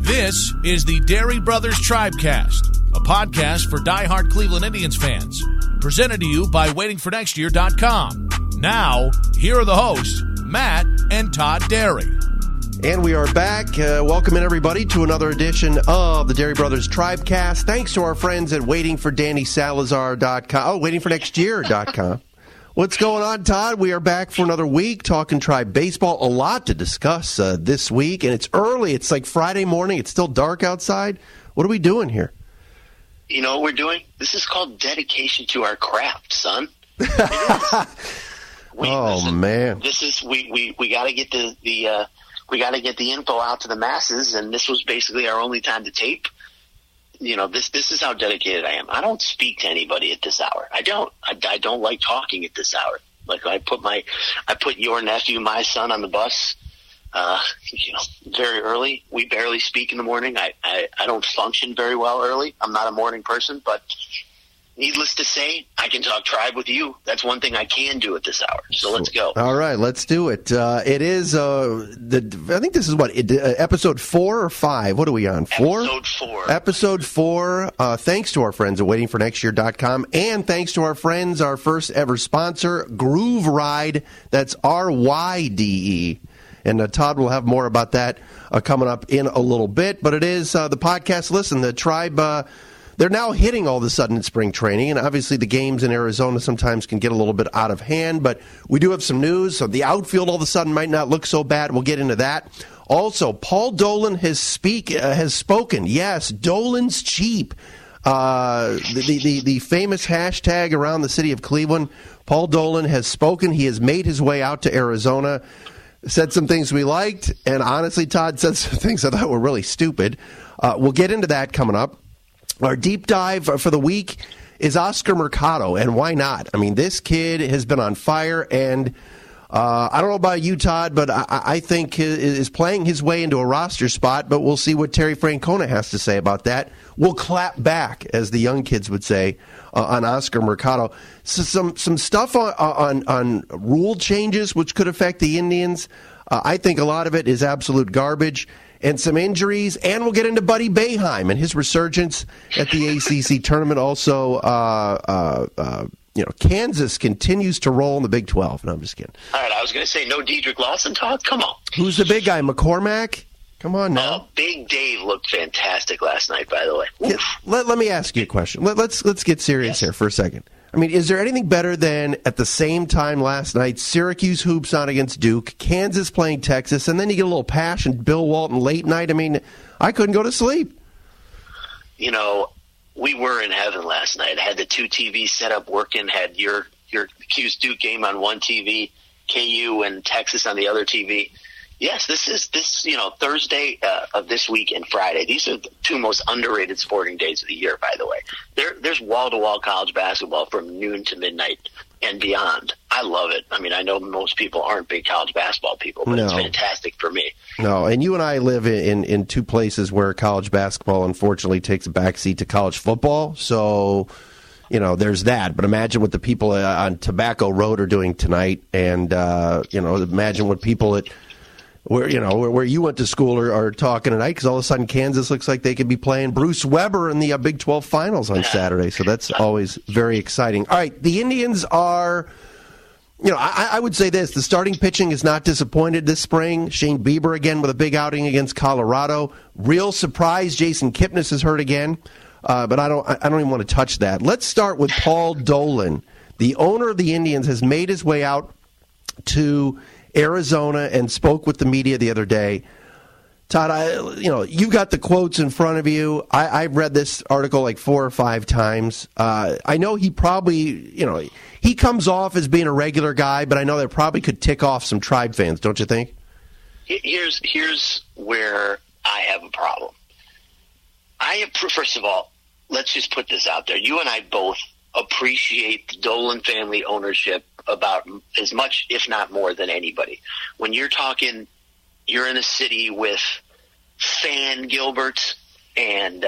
This is the Dery Brothers Tribecast, a podcast for diehard Cleveland Indians fans. Presented to you by waitingfornextyear.com. Now, here are the hosts, Matt and Todd Dery. And we are back. Welcome in, everybody, to another edition of the Dery Brothers Tribecast. Thanks to our friends at waitingfordannysalazar.com. What's going on, Todd? We are back for another week talking Tribe baseball. A lot to discuss this week, and it's early. It's like Friday morning. It's still dark outside. What are we doing here? You know what we're doing? This is called dedication to our craft, son. Man. This is we got to get the we got to get the info out to the masses, and this was basically our only time to tape. You know, this is how dedicated I am. I don't speak to anybody at this hour. I don't like talking at this hour. Like I put your nephew, my son, on the bus. Very early. We barely speak in the morning. I don't function very well early. I'm not a morning person, but needless to say, I can talk Tribe with you. That's one thing I can do at this hour. So let's go. All right, let's do it. It is I think this is episode 4 or 5. What are we on? 4? Episode 4. Episode 4. Thanks to our friends at waitingfornextyear.com, and thanks to our friends, our first ever sponsor, Groove Ride. That's RYDE. And Todd will have more about that coming up in a little bit. But it is the podcast. Listen, the Tribe, they're now hitting all of a sudden in spring training. And obviously the games in Arizona sometimes can get a little bit out of hand. But we do have some news. So the outfield all of a sudden might not look so bad. We'll get into that. Also, Paul Dolan has spoken. Yes, Dolan's cheap. The famous hashtag around the city of Cleveland. Paul Dolan has spoken. He has made his way out to Arizona. Said some things we liked, and honestly, Todd said some things I thought were really stupid. We'll get into that coming up. Our deep dive for the week is Oscar Mercado, and why not? I mean, this kid has been on fire, and I don't know about you, Todd, but I think he is playing his way into a roster spot, but we'll see what Terry Francona has to say about that. We'll clap back, as the young kids would say, on Oscar Mercado. So some stuff on rule changes which could affect the Indians. I think a lot of it is absolute garbage, and some injuries. And we'll get into Buddy Boeheim and his resurgence at the ACC tournament. Also, Kansas continues to roll in the Big 12. No, I'm just kidding. All right, I was going to say no Dedrick Lawson, Todd. Come on. Who's the big guy? McCormack? Come on now. Big Dave looked fantastic last night, by the way. Yeah, let me ask you a question. Let's get serious here for a second. I mean, is there anything better than at the same time last night, Syracuse hoops on against Duke, Kansas playing Texas, and then you get a little passion, Bill Walton late night? I mean, I couldn't go to sleep. You know, we were in heaven last night. I had the 2 TVs set up working, had your Q's Duke game on one TV, KU and Texas on the other TV. Yes, this Thursday of this week and Friday. These are the 2 most underrated sporting days of the year, by the way. There's wall-to-wall college basketball from noon to midnight and beyond. I love it. I mean, I know most people aren't big college basketball people, but It's fantastic for me. No, and you and I live in 2 places where college basketball, unfortunately, takes a backseat to college football. So, there's that. But imagine what the people on Tobacco Road are doing tonight, and, imagine what people where you went to school are talking tonight, because all of a sudden Kansas looks like they could be playing Bruce Weber in the Big 12 finals on Saturday. So that's always very exciting. All right, the Indians are, I would say this. The starting pitching is not disappointed this spring. Shane Bieber again with a big outing against Colorado. Real surprise, Jason Kipnis is hurt again. But I don't even want to touch that. Let's start with Paul Dolan. The owner of the Indians has made his way out to Arizona and spoke with the media the other day. Todd, you've got the quotes in front of you. I've read this article like 4 or 5 times. I know he probably, he comes off as being a regular guy, but I know that probably could tick off some Tribe fans, don't you think? Here's where I have a problem. First of all, let's just put this out there. You and I both appreciate the Dolan family ownership about as much, if not more, than anybody. When you're talking, you're in a city with Fan Gilbert and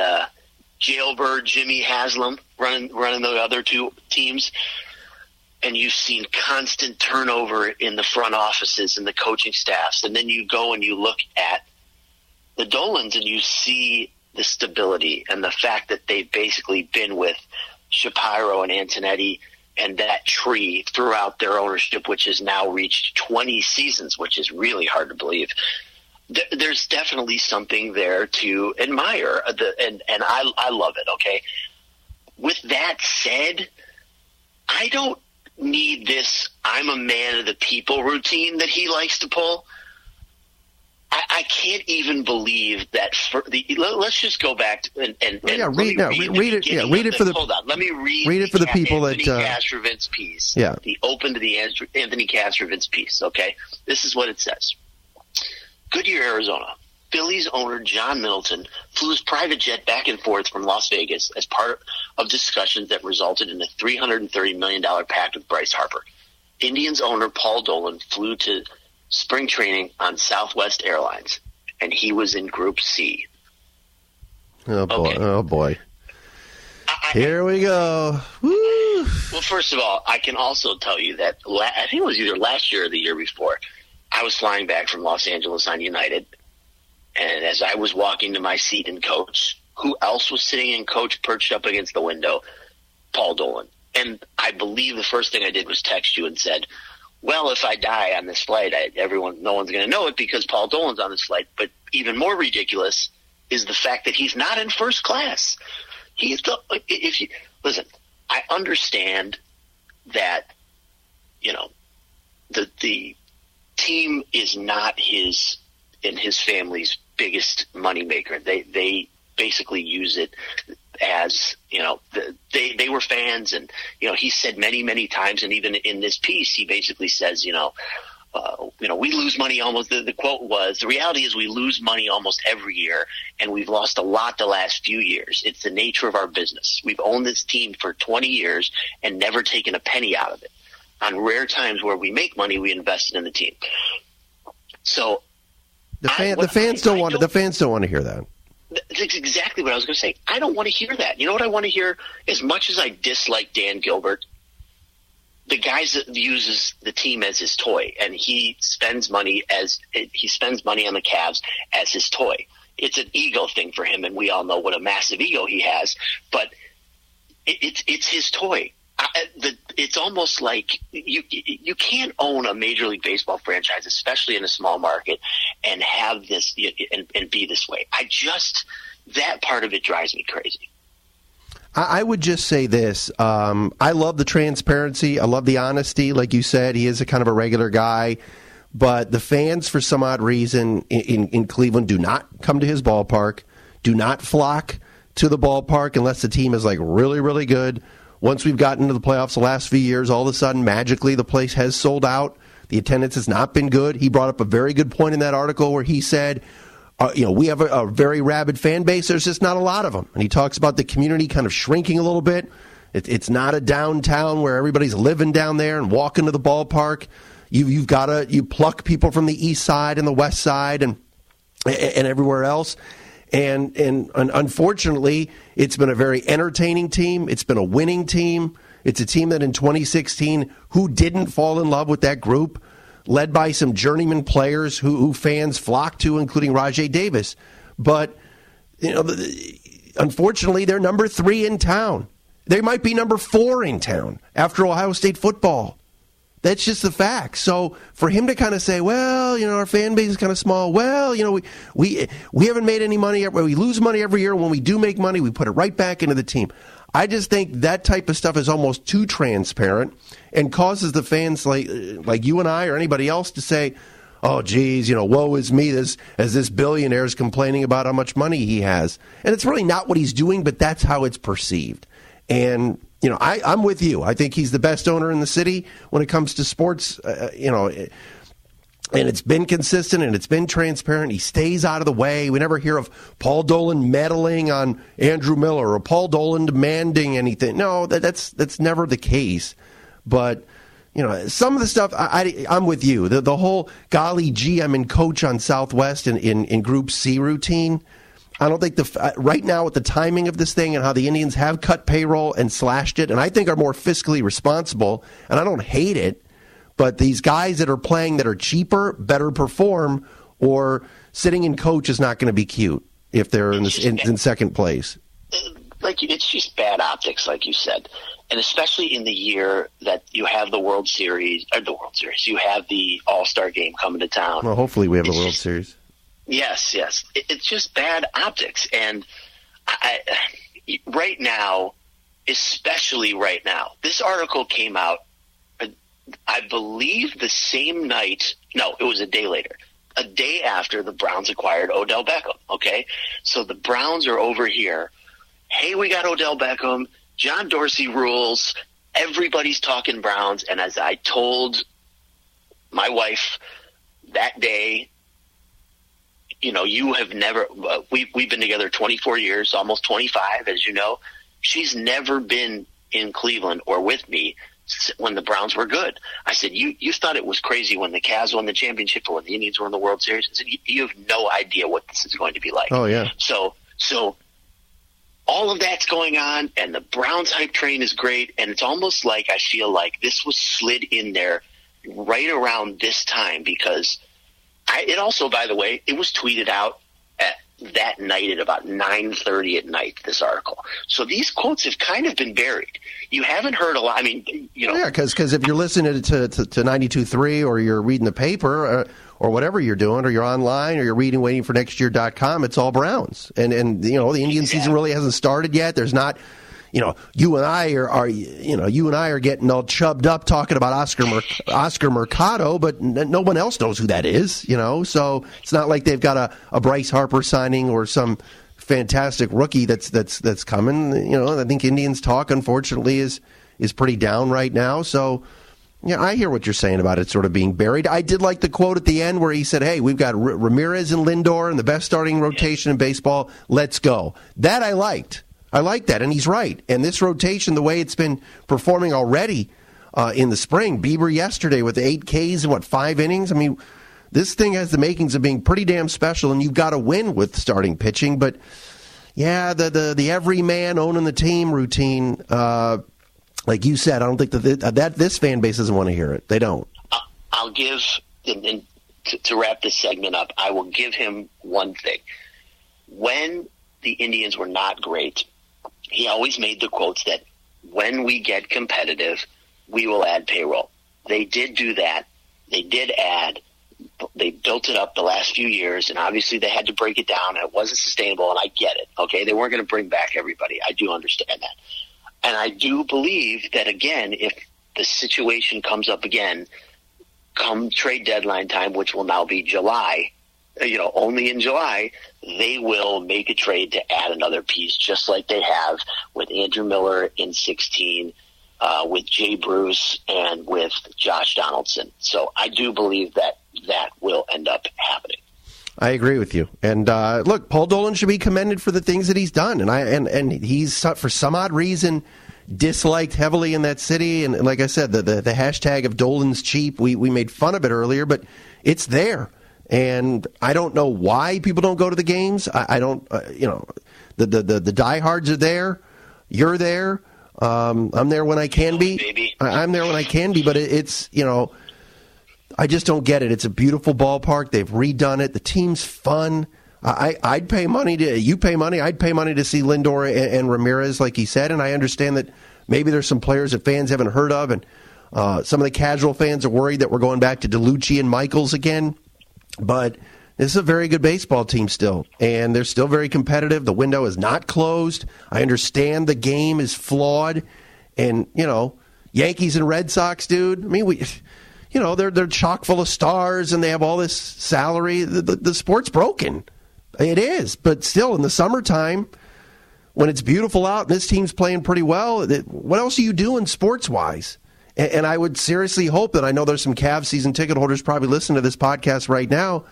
Jailbird Jimmy Haslam running the other 2 teams, and you've seen constant turnover in the front offices and the coaching staffs, and then you go and you look at the Dolans and you see the stability and the fact that they've basically been with Shapiro and Antonetti and that tree throughout their ownership, which has now reached 20 seasons, which is really hard to believe. There's definitely something there to admire, and I love it, okay? With that said, I don't need this I'm a man of the people routine that he likes to pull. I can't even believe that. Let's just go back to, and read it. Yeah, read it for the. Hold on, let me read it for the people Anthony that. Castrovince piece. Yeah, the open to the Anthony Castrovince piece. Okay, this is what it says. Goodyear, Arizona. Phillies owner John Middleton flew his private jet back and forth from Las Vegas as part of discussions that resulted in a $330 million pact with Bryce Harper. Indians owner Paul Dolan flew to spring training on Southwest Airlines, and he was in Group C. Oh, boy. Okay. Oh, boy. Here we go. Woo. Well, first of all, I can also tell you that I think it was either last year or the year before, I was flying back from Los Angeles on United, and as I was walking to my seat in coach, who else was sitting in coach perched up against the window? Paul Dolan. And I believe the first thing I did was text you and said, well, if I die on this flight, no one's going to know it because Paul Dolan's on this flight. But even more ridiculous is the fact that he's not in first class. Listen, I understand that, the team is not his and his family's biggest moneymaker. They basically use it as, they were fans, and, he said many, many times, and even in this piece, he basically says, we lose money almost, the quote was, the reality is we lose money almost every year, and we've lost a lot the last few years. It's the nature of our business. We've owned this team for 20 years and never taken a penny out of it. On rare times where we make money, we invested in the team. So the fans don't want to hear that. That's exactly what I was going to say. I don't want to hear that. You know what I want to hear? As much as I dislike Dan Gilbert, the guy that uses the team as his toy, and he spends money on the Cavs as his toy. It's an ego thing for him, and we all know what a massive ego he has. But it's his toy. It's almost like you can't own a Major League Baseball franchise, especially in a small market, and have this and be this way. That part of it drives me crazy. I would just say this. I love the transparency. I love the honesty. Like you said, he is a kind of a regular guy. But the fans, for some odd reason, in Cleveland do not come to his ballpark, do not flock to the ballpark unless the team is like really, really good. Once we've gotten into the playoffs the last few years, all of a sudden, magically, the place has sold out. The attendance has not been good. He brought up a very good point in that article where he said, we have a very rabid fan base. There's just not a lot of them. And he talks about the community kind of shrinking a little bit. It's not a downtown where everybody's living down there and walking to the ballpark. You pluck people from the east side and the west side and everywhere else. And unfortunately, it's been a very entertaining team. It's been a winning team. It's a team that in 2016, who didn't fall in love with that group, led by some journeyman players who fans flocked to, including Rajai Davis. But, unfortunately, they're number 3 in town. They might be number 4 in town after Ohio State football. That's just the fact. So for him to kind of say, well, our fan base is kind of small. Well, we haven't made any money. We lose money every year. When we do make money, we put it right back into the team. I just think that type of stuff is almost too transparent and causes the fans like you and I or anybody else to say, oh, geez, woe is me as this billionaire is complaining about how much money he has. And it's really not what he's doing, but that's how it's perceived. And I'm with you. I think he's the best owner in the city when it comes to sports, and it's been consistent and it's been transparent. He stays out of the way. We never hear of Paul Dolan meddling on Andrew Miller or Paul Dolan demanding anything. No, that's never the case. But, some of the stuff, I'm with you. The whole, golly gee, I'm in coach on Southwest in Group C routine. I don't think right now with the timing of this thing and how the Indians have cut payroll and slashed it, and I think are more fiscally responsible, and I don't hate it, but these guys that are playing that are cheaper, better perform, or sitting in coach is not going to be cute if they're in second place. Like, it's just bad optics, like you said. And especially in the year that you have the World Series, you have the All-Star game coming to town. Well, hopefully we have the World Series. Yes. It's just bad optics. And right now, especially right now, this article came out, I believe the same night. No, it was a day later. A day after the Browns acquired Odell Beckham, okay? So the Browns are over here. Hey, we got Odell Beckham. John Dorsey rules. Everybody's talking Browns. And as I told my wife that day, you have never we've been together 24 years, almost 25, as you know. She's never been in Cleveland or with me when the Browns were good. I said, you thought it was crazy when the Cavs won the championship or when the Indians were in the World Series. I said, you have no idea what this is going to be like. Oh, yeah. So all of that's going on, and the Browns hype train is great, and it's almost like I feel like this was slid in there right around this time because it also, by the way, it was tweeted out at that night at about 9:30 at night, this article. So these quotes have kind of been buried. You haven't heard a lot. I mean, Yeah, because if you're listening to 92.3 or you're reading the paper or whatever you're doing, or you're online or you're reading waitingfornextyear.com, it's all Browns. And the Indian season really hasn't started yet. There's not, you and I are getting all chubbed up talking about Oscar Mercado, but no one else knows who that is, So it's not like they've got a Bryce Harper signing or some fantastic rookie that's coming. I think Indians talk, unfortunately, is pretty down right now. So, yeah, I hear what you're saying about it sort of being buried. I did like the quote at the end where he said, hey, we've got Ramirez and Lindor and the best starting rotation in baseball. Let's go. That I liked. I like that, and he's right. And this rotation, the way it's been performing already in the spring, Bieber yesterday with 8 Ks and 5 innings. I mean, this thing has the makings of being pretty damn special, and you've got to win with starting pitching. But, yeah, the every man owning the team routine, like you said, I don't think that this fan base doesn't want to hear it. They don't. I'll give, and to wrap this segment up, I will give him one thing. When the Indians were not great, he always made the quotes that when we get competitive, we will add payroll. They did do that. They did add. They built it up the last few years, and obviously they had to break it down, and it wasn't sustainable, and I get it. Okay, they weren't going to bring back everybody. I do understand that. And I do believe that, again, if the situation comes up again, come trade deadline time, which will now be July, only in July, they will make a trade to add another piece, just like they have with Andrew Miller in 16, with Jay Bruce, and with Josh Donaldson. So I do believe that will end up happening. I agree with you. And look, Paul Dolan should be commended for the things that he's done. And he's, for some odd reason, disliked heavily in that city. And like I said, the hashtag of Dolan's cheap, we made fun of it earlier, but it's there. And I don't know why people don't go to the games. I don't, the diehards are there. You're there. I'm there when I can be. I'm there when I can be, but it's, I just don't get it. It's a beautiful ballpark. They've redone it. The team's fun. I'd pay money you pay money. I'd pay money to see Lindor and Ramirez, like he said. And I understand that maybe there's some players that fans haven't heard of. And some of the casual fans are worried that we're going back to DeLucci and Michaels again. But this is a very good baseball team still. And they're still very competitive. The window is not closed. I understand the game is flawed. And, Yankees and Red Sox, dude. I mean, they're chock full of stars and they have all this salary. The sport's broken. It is. But still, in the summertime, when it's beautiful out and this team's playing pretty well, what else are you doing sports-wise? And I would seriously hope that, I know there's some Cavs season ticket holders probably listening to this podcast right now.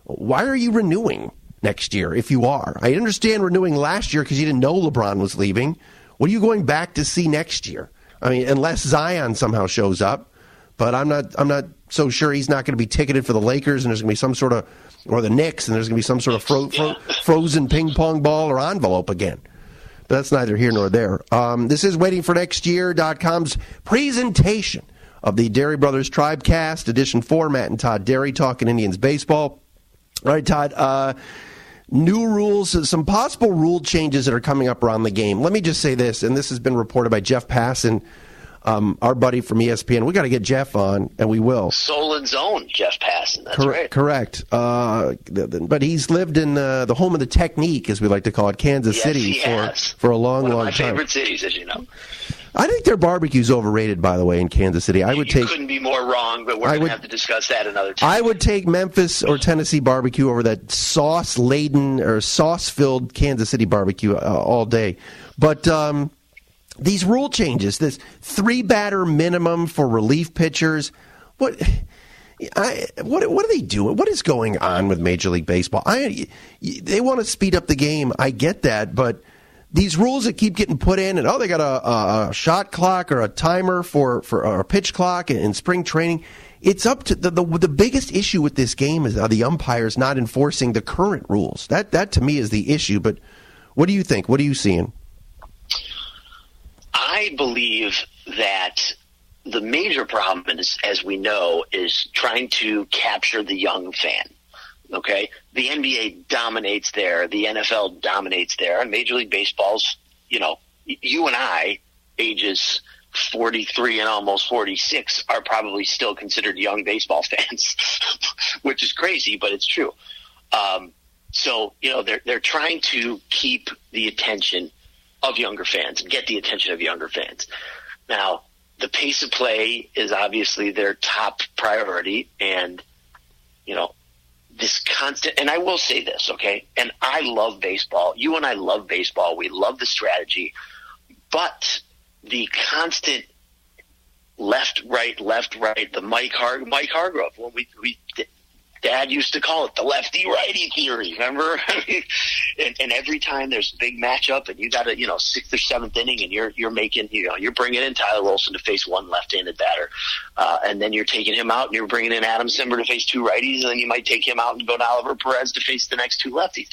Why are you renewing next year if you are? I understand renewing last year because you didn't know LeBron was leaving. What are you going back to see next year? I mean, unless Zion somehow shows up. But I'm not so sure he's not going to be ticketed for the Lakers, and there's going to be some sort of, or the Knicks, and there's going to be some sort of frozen ping pong ball or envelope again. But that's neither here nor there. This is waitingfornextyear.com's presentation of the Dery Brothers Tribecast, edition 4, Matt and Todd Dery talking Indians baseball. All right, Todd. New rules, some possible rule changes that are coming up around the game. Let me just say this, and this has been reported by Jeff Passan, our buddy from ESPN. We got to get Jeff on, and we will. Solon's own Jeff Passan. That's right. Correct. But he's lived in the home of the technique, as we like to call it, Kansas City, for a long, long time. One of my favorite cities, as you know. I think their barbecue's overrated, by the way, in Kansas City. You couldn't be more wrong, but we're going to have to discuss that another time. I would take Memphis or Tennessee barbecue over that sauce-laden or sauce-filled Kansas City barbecue all day. But these rule changes, this 3-batter minimum for relief pitchers, what are they doing? What is going on with Major League Baseball? They want to speed up the game. I get that, but these rules that keep getting put in, and they got a shot clock or a timer for a pitch clock in spring training. It's up to the biggest issue with this game is the umpires not enforcing the current rules. That to me is the issue. But what do you think? What are you seeing? I believe that the major problem is, as we know, is trying to capture the young fan. Okay, the NBA dominates there, the NFL dominates there, and Major League Baseball's, you and I, ages 43 and almost 46, are probably still considered young baseball fans, which is crazy, but it's true. So they're trying to keep the attention of younger fans and get the attention of younger fans. Now, the pace of play is obviously their top priority, and this constant, and I will say this, okay, and I love baseball. You and I love baseball. We love the strategy, but the constant left, right, the Mike Hargrove, when Dad used to call it the lefty-righty theory, remember? and every time there's a big matchup and you got a 6th or 7th inning and you're making, you're bringing in Tyler Olson to face one left-handed batter. And then you're taking him out and you're bringing in Adam Simber to face 2 righties, and then you might take him out and go to Oliver Perez to face the next 2 lefties.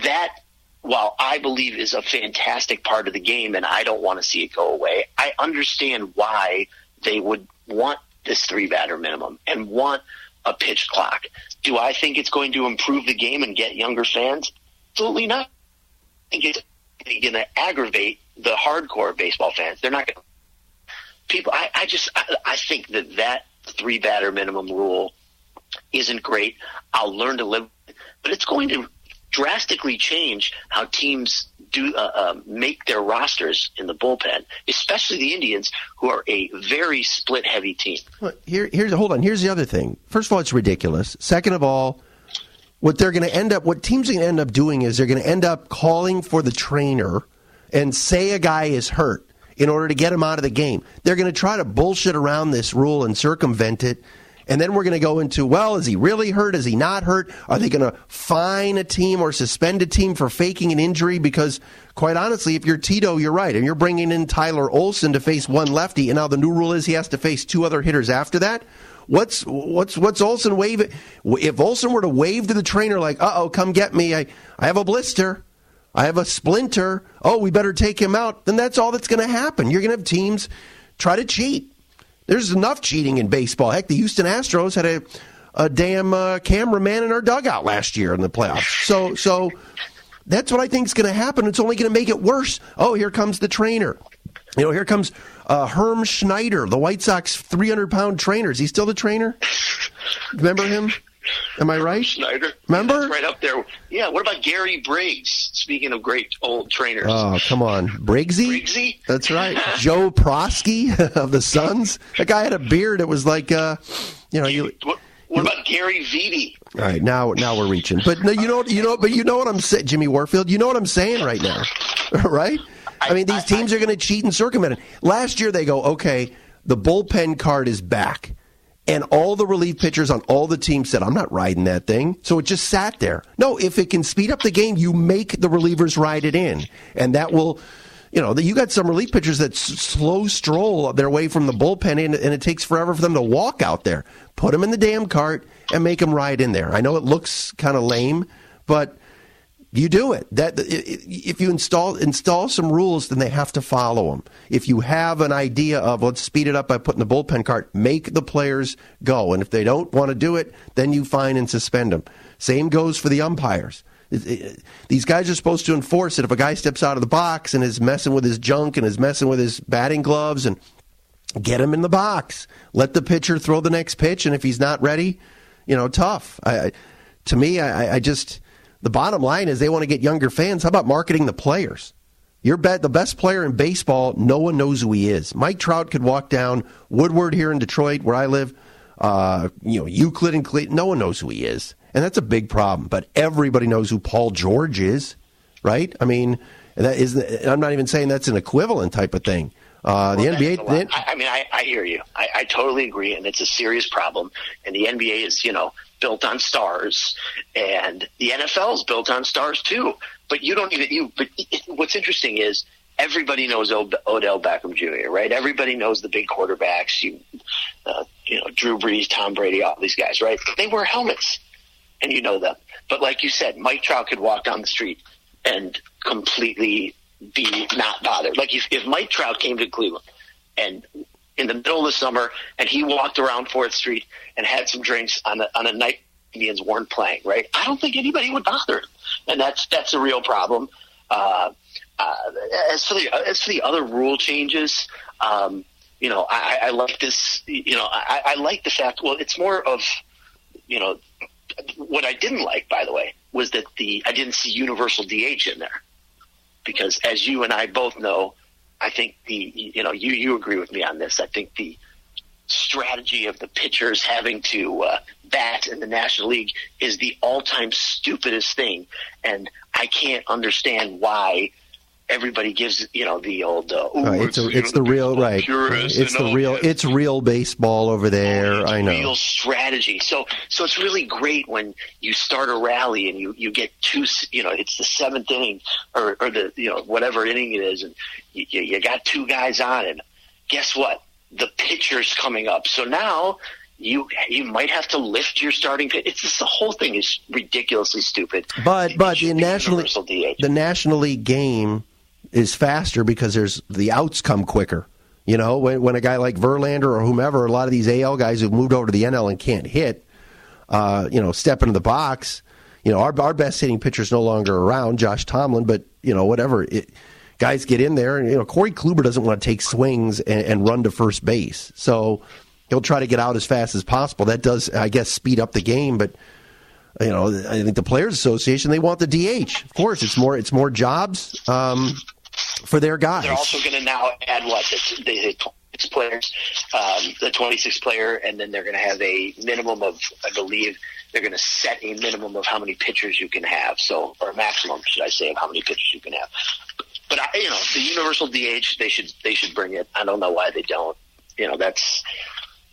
That, while I believe is a fantastic part of the game and I don't want to see it go away, I understand why they would want this 3-batter minimum and want a pitch clock. Do I think it's going to improve the game and get younger fans? Absolutely not. I think it's going to aggravate the hardcore baseball fans. They're not going to. People, I think that 3-batter minimum rule isn't great. I'll learn to live with it, but it's going to drastically change how teams do make their rosters in the bullpen, especially the Indians, who are a very split-heavy team. Hold on. Here's the other thing. First of all, it's ridiculous. Second of all, what teams are going to end up doing is they're going to end up calling for the trainer and say a guy is hurt in order to get him out of the game. They're going to try to bullshit around this rule and circumvent it. And then we're going to go into, is he really hurt? Is he not hurt? Are they going to fine a team or suspend a team for faking an injury? Because, quite honestly, if you're Tito, you're right. And you're bringing in Tyler Olson to face one lefty, and now the new rule is he has to face 2 other hitters after that. What's Olson waving? If Olson were to wave to the trainer like, come get me. I have a blister. I have a splinter. Oh, we better take him out. Then that's all that's going to happen. You're going to have teams try to cheat. There's enough cheating in baseball. Heck, the Houston Astros had a damn cameraman in our dugout last year in the playoffs. So that's what I think is going to happen. It's only going to make it worse. Oh, here comes the trainer. Here comes Herm Schneider, the White Sox 300-pound trainer. Is he still the trainer? Remember him? Am I right? Schneider. Remember? That's right up there. Yeah, what about Gary Briggs? Speaking of great old trainers. Oh, come on. Briggsy? That's right. Joe Prosky of the Suns. That guy had a beard. It was like, What about Gary Vitti? All right, now we're reaching. But no, you know what I'm saying, Jimmy Warfield. You know what I'm saying right now, right? I mean, these teams are going to cheat and circumvent it. Last year they go, okay, the bullpen card is back. And all the relief pitchers on all the teams said, I'm not riding that thing. So it just sat there. No, if it can speed up the game, you make the relievers ride it in. And that will, you got some relief pitchers that slow stroll their way from the bullpen in, and it takes forever for them to walk out there. Put them in the damn cart and make them ride in there. I know it looks kind of lame, but You do it. If you install some rules, then they have to follow them. If you have an idea of let's speed it up by putting the bullpen cart, make the players go. And if they don't want to do it, then you fine and suspend them. Same goes for the umpires. These guys are supposed to enforce it. If a guy steps out of the box and is messing with his junk and is messing with his batting gloves, and get him in the box. Let the pitcher throw the next pitch, and if he's not ready, tough. To me, the bottom line is they want to get younger fans. How about marketing the players? The best player in baseball, no one knows who he is. Mike Trout could walk down Woodward here in Detroit, where I live, Euclid and Cleveland. No one knows who he is. And that's a big problem. But everybody knows who Paul George is, right? I mean, I'm not even saying that's an equivalent type of thing. The NBA. I hear you. I totally agree, and it's a serious problem. And the NBA is, built on stars, and the NFL is built on stars too. But what's interesting is everybody knows Odell Beckham Jr., right? Everybody knows the big quarterbacks. Drew Brees, Tom Brady, all these guys, right? They wear helmets, and you know them. But like you said, Mike Trout could walk down the street and completely be not bothered. Like if Mike Trout came to Cleveland and in the middle of the summer and he walked around 4th Street and had some drinks on a night the Indians weren't playing, right? I don't think anybody would bother him. And that's a real problem. As for the other rule changes, I like this, I like the fact, well, it's more of, what I didn't like, by the way, was that I didn't see universal DH in there. Because as you and I both know, I think you agree with me on this. I think the strategy of the pitchers having to bat in the National League is the all-time stupidest thing, and I can't understand why everybody gives the old it's the real right. It's real baseball over there. It's I know real strategy. So it's really great when you start a rally and you get two. It's the 7th inning or the whatever inning it is, and you got 2 guys on, and guess what? The pitcher's coming up. So now you might have to lift your starting pitch. It's just the whole thing is ridiculously stupid. But the National League game is faster because the outs come quicker. When a guy like Verlander or whomever, a lot of these AL guys who've moved over to the NL and can't hit, step into the box. Our best hitting pitcher's no longer around, Josh Tomlin, but whatever. Guys get in there, and Corey Kluber doesn't want to take swings and run to first base, so he'll try to get out as fast as possible. That does, I guess, speed up the game, but. I think the Players Association, they want the DH. Of course, it's more jobs for their guys. They're also going to now add the 26 players, the 26th player, and then they're going to have a minimum of, I believe, they're going to set a minimum of how many pitchers you can have. So, or a maximum, should I say, of how many pitchers you can have. But the universal DH, they should bring it. I don't know why they don't.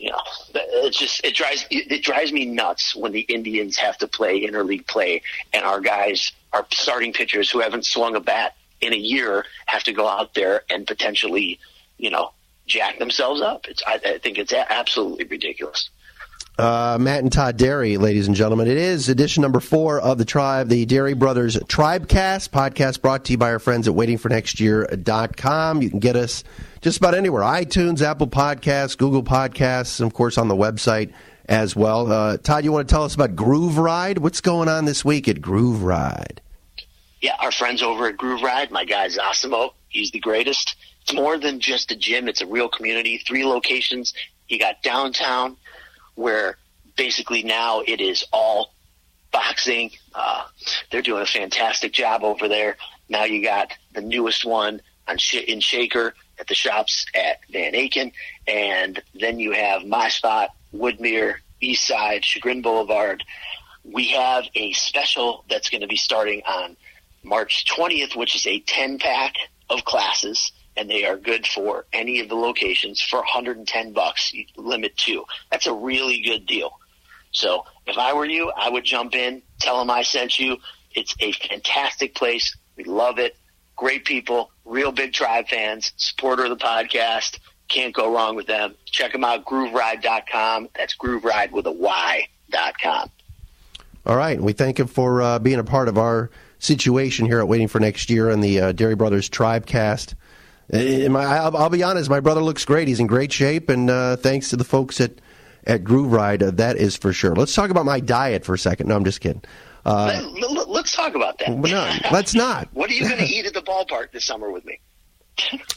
It drives me nuts when the Indians have to play interleague play, and our guys, our starting pitchers who haven't swung a bat in a year, have to go out there and potentially, jack themselves up. I think it's absolutely ridiculous. Matt and Todd Dery, ladies and gentlemen. It is edition number 4 of the Tribe, the Dery Brothers Tribecast, podcast brought to you by our friends at waitingfornextyear.com. You can get us just about anywhere, iTunes, Apple Podcasts, Google Podcasts, and, of course, on the website as well. Todd, you want to tell us about Groove Ride? What's going on this week at Groove Ride? Yeah, our friends over at Groove Ride, my guy Zosimo, he's the greatest. It's more than just a gym. It's a real community, 3 locations. You got downtown, where basically now it is all boxing. They're doing a fantastic job over there. Now you got the newest one in Shaker at the shops at Van Aken. And then you have my spot, Woodmere, East Side, Chagrin Boulevard. We have a special that's going to be starting on March 20th, which is a 10-pack of classes. And they are good for any of the locations for $110, limit 2. That's a really good deal. So if I were you, I would jump in, tell them I sent you. It's a fantastic place. We love it. Great people, real big Tribe fans, supporter of the podcast. Can't go wrong with them. Check them out, grooveride.com. That's grooveride with a Y.com. All right. We thank him for being a part of our situation here at Waiting for Next Year on the Dery Brothers Tribecast. I'll be honest, my brother looks great. He's in great shape, and thanks to the folks at Groove Ride, that is for sure. Let's talk about my diet for a second. No, I'm just kidding. Let's talk about that. No, let's not. What are you going to eat at the ballpark this summer with me?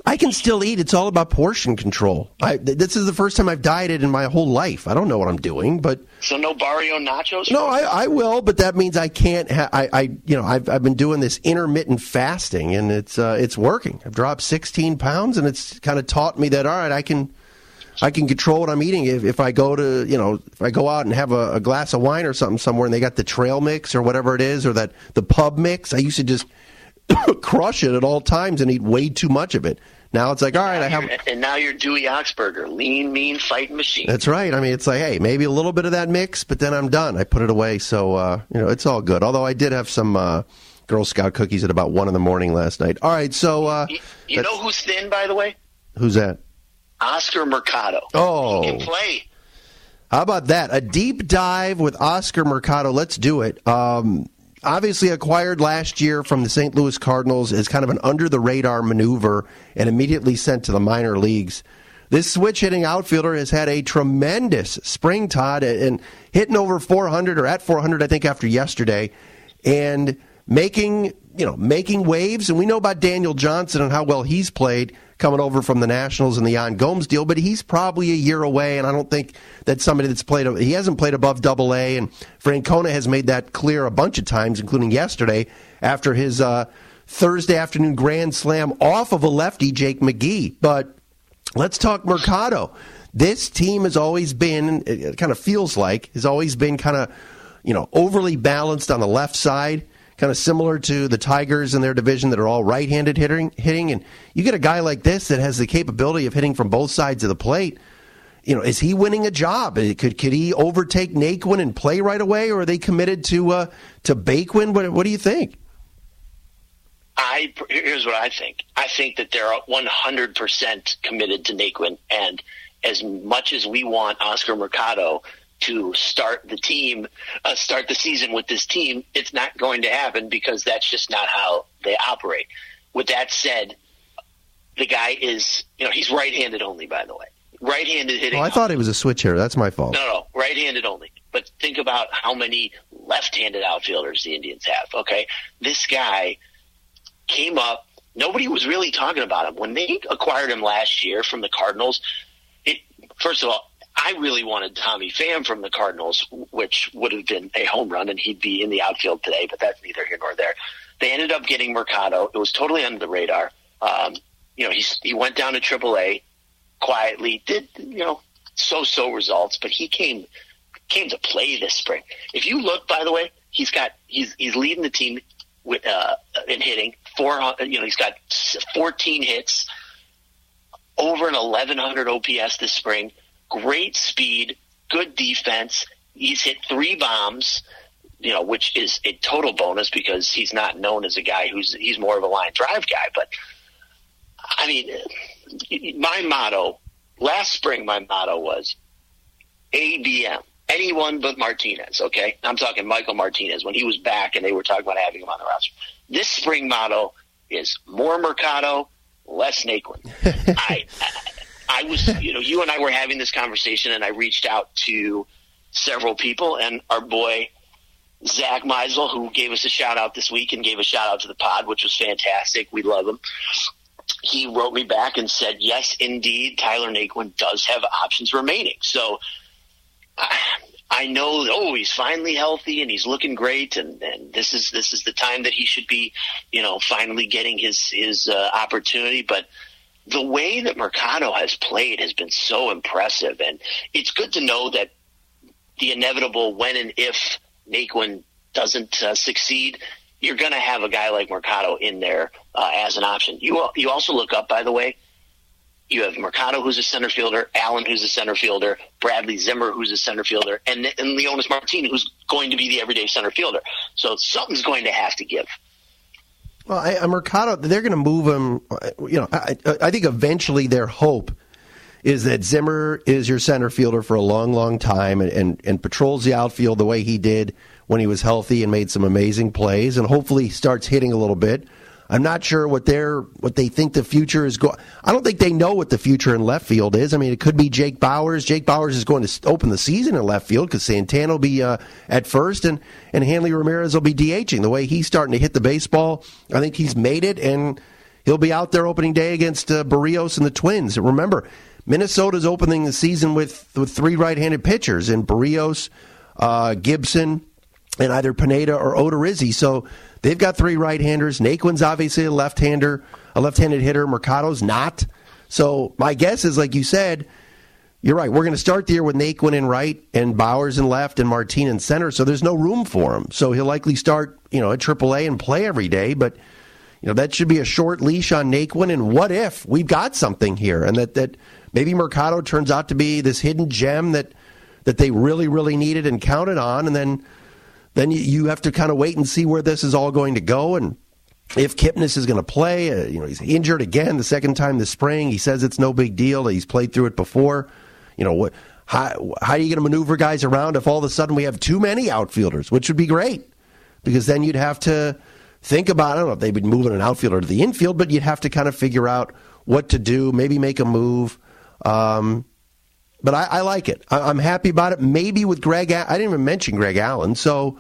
I can still eat. It's all about portion control. This is the first time I've dieted in my whole life. I don't know what I'm doing, but so no Barrio nachos. No, I will, but that means I can't. I've been doing this intermittent fasting, and it's working. I've dropped 16 pounds, and it's kind of taught me that all right, I can control what I'm eating. If I go to if I go out and have a glass of wine or something somewhere, and they got the trail mix or whatever it is, or the pub mix, I used to just crush it at all times and eat way too much of it. Now it's like, all right, and now you're Dewey Oxburger, lean, mean, fighting machine. That's right. I mean, it's like, hey, maybe a little bit of that mix, but then I'm done. I put it away, so it's all good. Although I did have some Girl Scout cookies at about 1 a.m. last night. All right, so you know who's thin, by the way? Who's that? Oscar Mercado. Oh, he can play. How about that? A deep dive with Oscar Mercado. Let's do it. Obviously acquired last year from the St. Louis Cardinals as kind of an under-the-radar maneuver and immediately sent to the minor leagues. This switch-hitting outfielder has had a tremendous spring, Todd, and hitting over 400 or at 400, I think, after yesterday, and making waves. And we know about Daniel Johnson and how well he's played coming over from the Nationals and the Yan Gomes deal, but he's probably a year away, and I don't think that's somebody that's he hasn't played above Double-A, and Francona has made that clear a bunch of times, including yesterday after his Thursday afternoon grand slam off of a lefty, Jake McGee. But let's talk Mercado. This team has always been, it kind of feels like, has always been kind of, overly balanced on the left side, kind of similar to the Tigers in their division that are all right-handed hitting. And you get a guy like this that has the capability of hitting from both sides of the plate. Is he winning a job? Could he overtake Naquin and play right away, or are they committed to Baquin? What do you think? Here's what I think. I think that they're 100% committed to Naquin, and as much as we want Oscar Mercado to start the season with this team, it's not going to happen because that's just not how they operate. With that said, the guy is, he's right-handed only, by the way. Right-handed hitting. Oh, I thought he was a switch hitter. That's my fault. No, right-handed only. But think about how many left-handed outfielders the Indians have, okay? This guy came up. Nobody was really talking about him. When they acquired him last year from the Cardinals, first of all, I really wanted Tommy Pham from the Cardinals, which would have been a home run, and he'd be in the outfield today, but that's neither here nor there. They ended up getting Mercado. It was totally under the radar. He went down to Triple-A quietly, did, so-so results, but he came to play this spring. If you look, by the way, he's leading the team with in hitting. He's got 14 hits, over an 1,100 OPS this spring. Great speed, good defense. He's hit 3 bombs, which is a total bonus because he's not known as a guy he's more of a line drive guy. But I mean, last spring, my motto was ABM, anyone but Martinez. Okay, I'm talking Michael Martinez when he was back and they were talking about having him on the roster. This spring motto is more Mercado, less Naquin. I was, you and I were having this conversation, and I reached out to several people, and our boy Zach Meisel, who gave us a shout-out this week and gave a shout-out to the pod, which was fantastic. We love him. He wrote me back and said, yes, indeed, Tyler Naquin does have options remaining. So I know, he's finally healthy, and he's looking great, and this is the time that he should be, finally getting his opportunity, but the way that Mercado has played has been so impressive, and it's good to know that the inevitable when and if Naquin doesn't succeed, you're going to have a guy like Mercado in there as an option. You also look up, by the way, you have Mercado, who's a center fielder, Allen, who's a center fielder, Bradley Zimmer, who's a center fielder, and Leonis Martin, who's going to be the everyday center fielder. So something's going to have to give. Well, Mercado, they're going to move him. I think eventually their hope is that Zimmer is your center fielder for a long, long time and patrols the outfield the way he did when he was healthy and made some amazing plays, and hopefully he starts hitting a little bit. I'm not sure what they think the future is going. I don't think they know what the future in left field is. I mean, it could be Jake Bauers. Jake Bauers is going to open the season in left field because Santana will be at first, and Hanley Ramirez will be DHing. The way he's starting to hit the baseball, I think he's made it, and he'll be out there opening day against Barrios and the Twins. And remember, Minnesota's opening the season with 3 right-handed pitchers in Barrios, Gibson, and either Pineda or Odorizzi. So they've got 3 right-handers. Naquin's obviously a left-handed hitter. Mercado's not. So my guess is, like you said, you're right. We're going to start the year with Naquin in right and Bauers in left and Martin in center. So there's no room for him. So he'll likely start, at AAA and play every day. But that should be a short leash on Naquin. And what if we've got something here, and that maybe Mercado turns out to be this hidden gem that they really, really needed and counted on, and then you have to kind of wait and see where this is all going to go, and if Kipnis is going to play. He's injured again the second time this spring. He says it's no big deal. He's played through it before. How are you going to maneuver guys around if all of a sudden we have too many outfielders, which would be great, because then you'd have to think about, I don't know if they'd be moving an outfielder to the infield, but you'd have to kind of figure out what to do, maybe make a move. But I like it. I'm happy about it. Maybe with Greg, I didn't even mention Greg Allen. So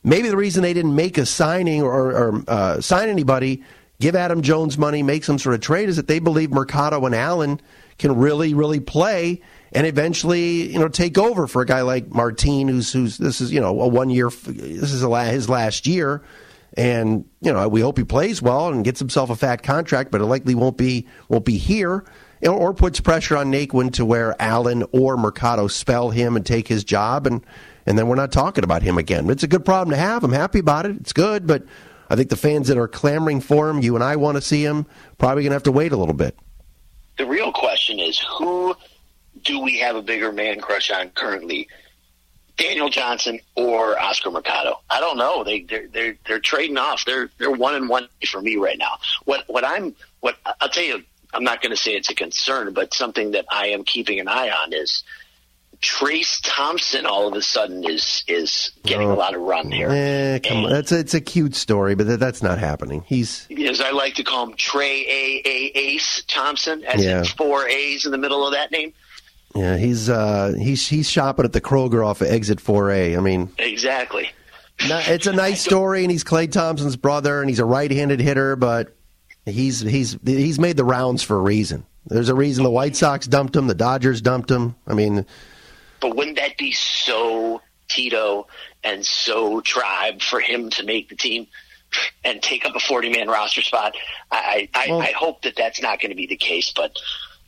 maybe the reason they didn't make a signing or sign anybody, give Adam Jones money, make some sort of trade, is that they believe Mercado and Allen can really, really play and eventually, take over for a guy like Martin, who's this is a 1 year, this is his last year, and we hope he plays well and gets himself a fat contract, but it likely won't be here. Or puts pressure on Naquin to where Allen or Mercado spell him and take his job, and then we're not talking about him again. It's a good problem to have. I'm happy about it. It's good, but I think the fans that are clamoring for him, you and I want to see him, probably going to have to wait a little bit. The real question is, who do we have a bigger man crush on currently, Daniel Johnson or Oscar Mercado? I don't know. They're trading off. They're 1-1 for me right now. What I'll tell you. I'm not going to say it's a concern, but something that I am keeping an eye on is Trace Thompson all of a sudden is getting a lot of run here. Come on. It's a cute story, but that's not happening. He's, as I like to call him, Trey Ace Thompson, as in 4 A's in the middle of that name. Yeah, he's shopping at the Kroger off of Exit 4A. I mean, exactly. It's a nice story, and he's Klay Thompson's brother, and he's a right-handed hitter, but he's made the rounds for a reason. There's a reason the White Sox dumped him, the Dodgers dumped him. I mean, but wouldn't that be so Tito and so Tribe for him to make the team and take up a 40-man roster spot? I hope that that's not going to be the case, but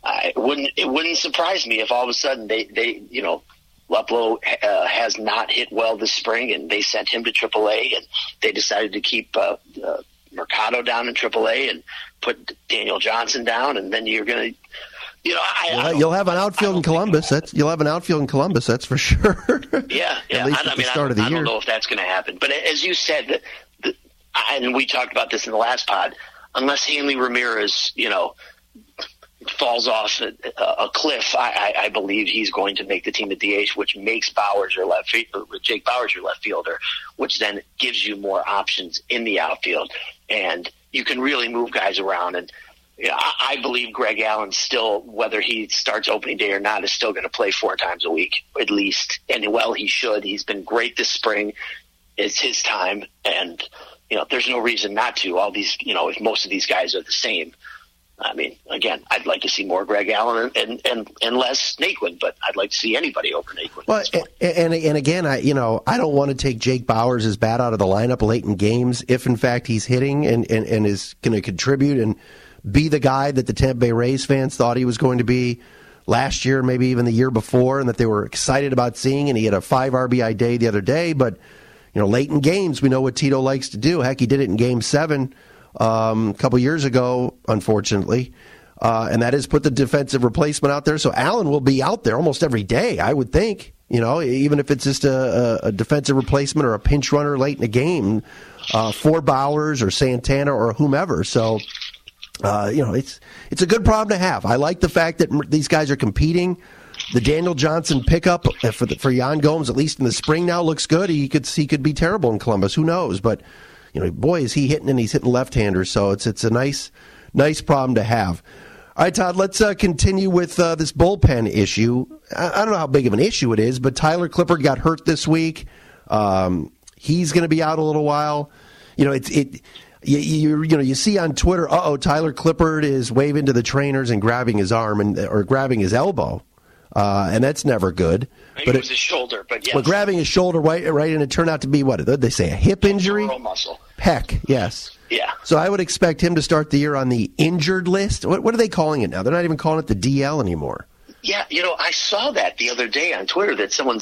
it wouldn't surprise me if all of a sudden they Luplow has not hit well this spring, and they sent him to AAA, and they decided to keep Mercado down in AAA and put Daniel Johnson down, and then you're going to, you'll have an outfield in Columbus. That's for sure. Yeah. At least at the start of the year. I don't know if that's going to happen, but as you said, and we talked about this in the last pod, unless Hanley Ramirez, falls off a cliff, I believe he's going to make the team at DH, which makes Jake Bauers your left fielder, which then gives you more options in the outfield, and you can really move guys around. And I believe Greg Allen still, whether he starts opening day or not, is still going to play 4 times a week at least, and he should. He's been great this spring. It's his time, and there's no reason not to. All these, if most of these guys are the same. I mean, again, I'd like to see more Greg Allen and less Naquin, but I'd like to see anybody over Naquin. Well, and again, I don't want to take Jake Bauers as bad out of the lineup late in games if, in fact, he's hitting and is going to contribute and be the guy that the Tampa Bay Rays fans thought he was going to be last year, maybe even the year before, and that they were excited about seeing. And he had a 5 RBI day the other day, but late in games, we know what Tito likes to do. Heck, he did it in Game 7. A couple years ago, unfortunately, and that is put the defensive replacement out there. So Allen will be out there almost every day, I would think, even if it's just a defensive replacement or a pinch runner late in the game for Bauers or Santana or whomever. So, it's a good problem to have. I like the fact that these guys are competing. the Daniel Johnson pickup for Jan Gomes, at least in the spring now, looks good. He could be terrible in Columbus. Who knows? But, boy, is he hitting, and he's hitting left-handers. So it's a nice problem to have. All right, Todd, let's continue with this bullpen issue. I don't know how big of an issue it is, but Tyler Clippard got hurt this week. He's going to be out a little while. You see on Twitter, Tyler Clippard is waving to the trainers and grabbing his arm or grabbing his elbow, and that's never good. But it was his shoulder, but yes. Well, grabbing his shoulder, right, and it turned out to be, what did they say, a hip injury? Muscle. Pec, yes. Yeah. So I would expect him to start the year on the injured list. What are they calling it now? They're not even calling it the DL anymore. Yeah, I saw that the other day on Twitter that someone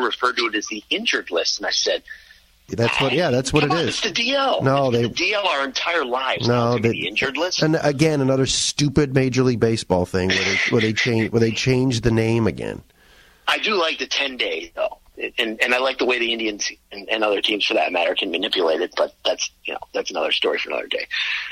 referred to it as the injured list, and I said, that's what it is. It's the DL. No, the DL our entire lives. No, the injured list. And again, another stupid Major League Baseball thing where they change the name again. I do like the 10-day though, and I like the way the Indians and other teams for that matter can manipulate it. But that's another story for another day.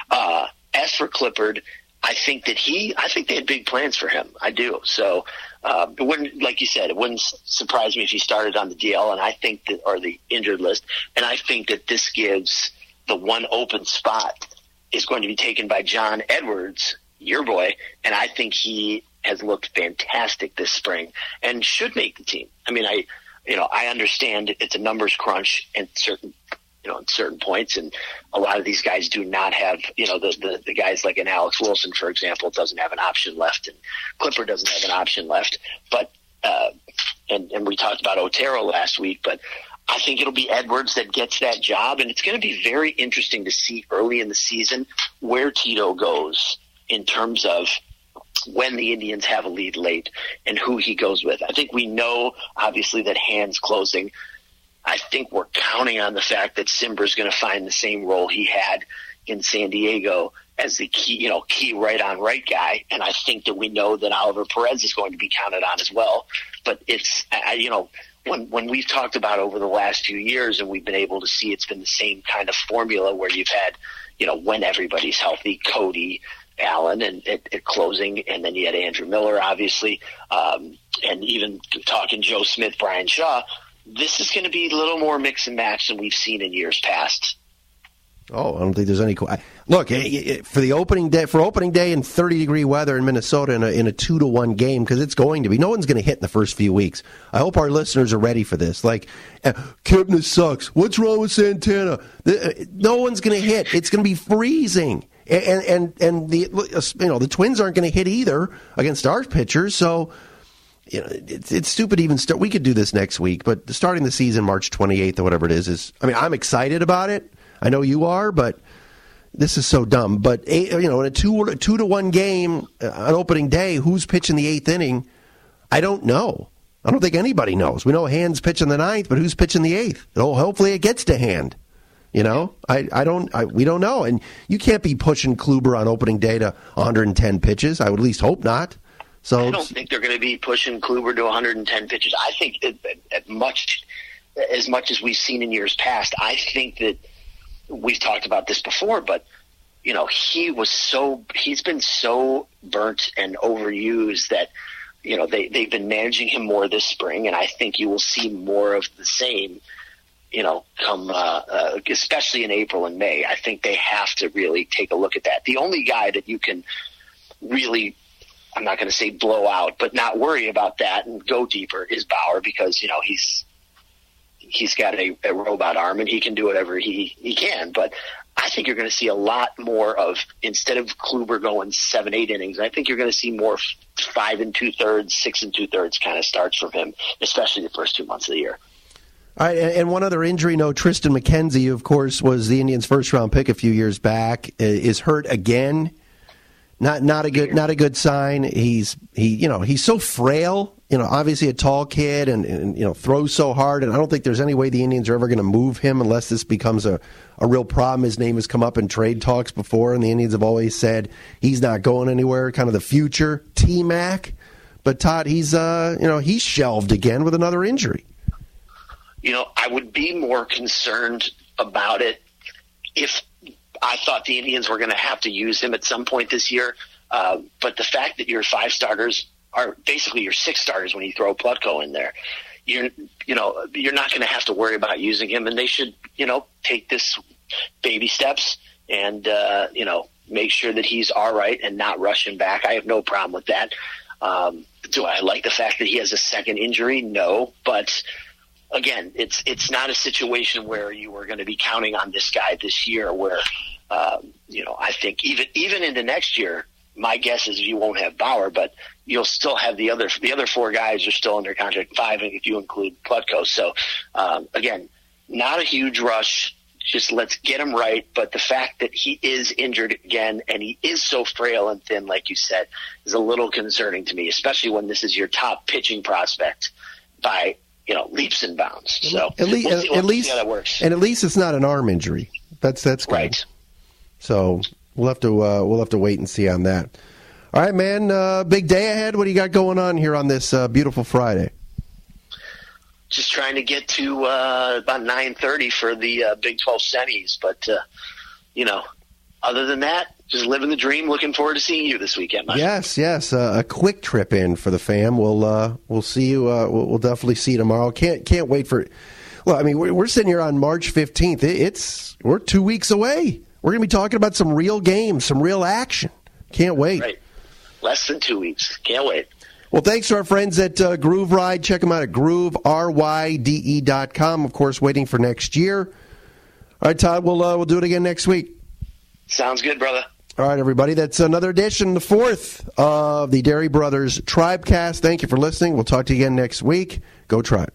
As for Clippard, I think they had big plans for him. I do. So it wouldn't, like you said, it wouldn't surprise me if he started on the DL, and I think that, or the injured list, and I think that this gives the one open spot is going to be taken by John Edwards, your boy, and I think he has looked fantastic this spring and should make the team. I mean, I understand it's a numbers crunch in certain points, and a lot of these guys do not have, the guys like an Alex Wilson, for example, doesn't have an option left, and Clippard doesn't have an option left. But and we talked about Otero last week, but I think it'll be Edwards that gets that job, and it's going to be very interesting to see early in the season where Tito goes in terms of when the Indians have a lead late and who he goes with. I think we know, obviously, that Hand's closing. I think we're counting on the fact that Simber's going to find the same role he had in San Diego as the key right-on-right guy. And I think that we know that Oliver Perez is going to be counted on as well. But it's, when we've talked about over the last few years and we've been able to see it's been the same kind of formula where you've had, when everybody's healthy, Cody, Allen and at closing, and then you had Andrew Miller, obviously, and even talking Joe Smith, Brian Shaw. This is going to be a little more mix and match than we've seen in years past. Oh, I don't think there's any. Look, for the opening day, in 30-degree weather in Minnesota in a 2-1 game, because it's going to be. No one's going to hit in the first few weeks. I hope our listeners are ready for this. Like, Kipnis sucks. What's wrong with Santana? No one's going to hit. It's going to be freezing. And the Twins aren't going to hit either against our pitchers. So it's stupid to even start. We could do this next week, but starting the season March 28th or whatever it is. I mean, I'm excited about it. I know you are, but this is so dumb. But in a 2-1 game on opening day, who's pitching the 8th inning? I don't know. I don't think anybody knows. We know Hand's pitching the 9th, but who's pitching the 8th? Hopefully it gets to Hand. We don't know. And you can't be pushing Kluber on opening day to 110 pitches. I would at least hope not. So I don't think they're going to be pushing Kluber to 110 pitches. I think as much as we've seen in years past, I think that we've talked about this before, but he's been so burnt and overused that they've been managing him more this spring, and I think you will see more of the same. Come especially in April and May. I think they have to really take a look at that. The only guy that you can really, I'm not going to say blow out, but not worry about that and go deeper is Bauer, because he's got a robot arm and he can do whatever he can. But I think you're going to see a lot more of, instead of Kluber going 7-8 innings, I think you're going to see more 5 2/3, 6 2/3 kind of starts from him, especially the first 2 months of the year. All right, and one other injury note: Tristan McKenzie, of course, was the Indians' first-round pick a few years back, is hurt again. Not a good sign. He's so frail. Obviously a tall kid, and throws so hard. And I don't think there's any way the Indians are ever going to move him unless this becomes a real problem. His name has come up in trade talks before, and the Indians have always said he's not going anywhere. Kind of the future T-Mac, but Todd, he's shelved again with another injury. I would be more concerned about it if I thought the Indians were going to have to use him at some point this year. But the fact that your 5 starters are basically your 6 starters when you throw Plutko in there. You're not going to have to worry about using him, and they should, take this baby steps and, make sure that he's all right and not rush him back. I have no problem with that. Do I like the fact that he has a second injury? No, but again, it's not a situation where you are going to be counting on this guy this year where, I think even into next year, my guess is you won't have Bauer, but you'll still have the other 4 guys are still under contract, 5 if you include Plutko. So, again, not a huge rush. Just let's get him right. But the fact that he is injured again and he is so frail and thin, like you said, is a little concerning to me, especially when this is your top pitching prospect by, leaps and bounds. So at least see how that works. And at least it's not an arm injury. That's good. Right. So we'll have to wait and see on that. All right, man. Big day ahead. What do you got going on here on this beautiful Friday? Just trying to get to about 9:30 for the Big 12 semis, but other than that, just living the dream. Looking forward to seeing you this weekend, Mike. Yes. A quick trip in for the fam. We'll see you. We'll definitely see you tomorrow. Can't wait for. Well, I mean, we're sitting here on March 15th. We're 2 weeks away. We're going to be talking about some real games, some real action. Can't wait. Right. Less than 2 weeks. Can't wait. Well, thanks to our friends at Groove Ride. Check them out at grooveryde.com. Of course, waiting for next year. All right, Todd, we'll do it again next week. Sounds good, brother. All right, everybody. That's another edition, the 4th of the Dery Brothers Tribecast. Thank you for listening. We'll talk to you again next week. Go Tribe.